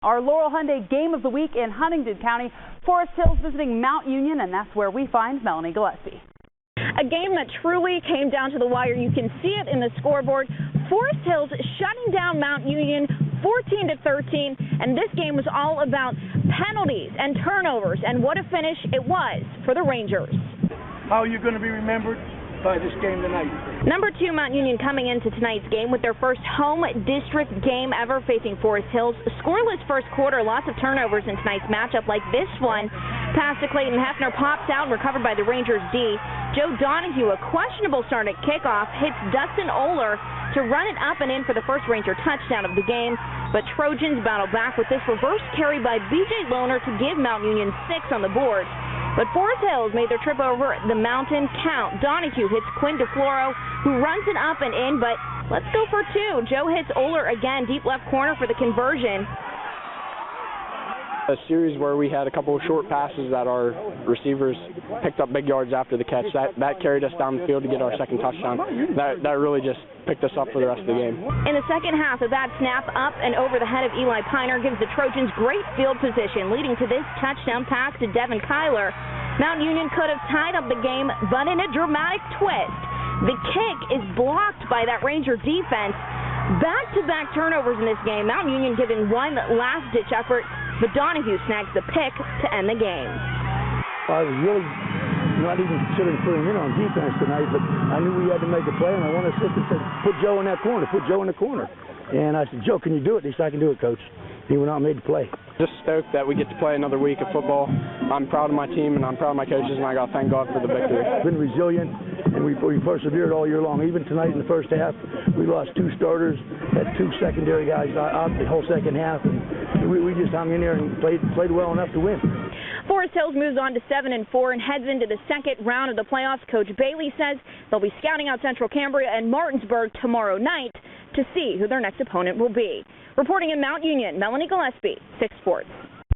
Our Laurel Hyundai game of the week in Huntington County. Forest Hills visiting Mount Union, and that's where we find Melanie Gillespie. A game that truly came down to the wire. You can see it in the scoreboard. Forest Hills shutting down Mount Union 14-13, and this game was all about penalties and turnovers, and what a finish it was for the Rangers. How are you going to be remembered by this game tonight? Number 2 Mount Union coming into tonight's game with their first home district game ever facing Forest Hills. Scoreless first quarter, lots of turnovers in tonight's matchup like this one. Pass to Clayton Hefner pops out, recovered by the Rangers D. Joe Donahue, a questionable start at kickoff, hits Dustin Oler to run it up and in for the first Ranger touchdown of the game. But Trojans battle back with this reverse carry by B.J. Lohner to give Mount Union 6 on the board. But Forest Hills made their trip over the mountain count. Donahue hits Quinn DeFloro, who runs it up and in, but let's go for 2. Joe hits Oler again, deep left corner for the conversion. A series where we had a couple of short passes that our receivers picked up big yards after the catch. That carried us down the field to get our second touchdown. That really just picked us up for the rest of the game. In the second half, a bad snap up and over the head of Eli Piner gives the Trojans great field position, leading to this touchdown pass to Devin Kyler. Mount Union could have tied up the game, but in a dramatic twist, the kick is blocked by that Ranger defense. Back-to-back turnovers in this game. Mount Union giving one last-ditch effort, but Donahue snags the pick to end the game. I was really not even considering putting in on defense tonight, but I knew we had to make a play, and my one assistant said, put Joe in that corner, put Joe in the corner. And I said, Joe, can you do it? He said, I can do it, Coach. He went out and made the play. Just stoked that we get to play another week of football. I'm proud of my team, and I'm proud of my coaches, and I got to thank God for the victory. Been resilient, and we persevered all year long. Even tonight in the first half, we lost 2 starters, had 2 secondary guys out the whole second half, and we just hung in there and played well enough to win. Forest Hills moves on to 7-4 and heads into the second round of the playoffs. Coach Bailey says they'll be scouting out Central Cambria and Martinsburg tomorrow night to see who their next opponent will be. Reporting in Mount Union, Melanie Gillespie, 6 Sports.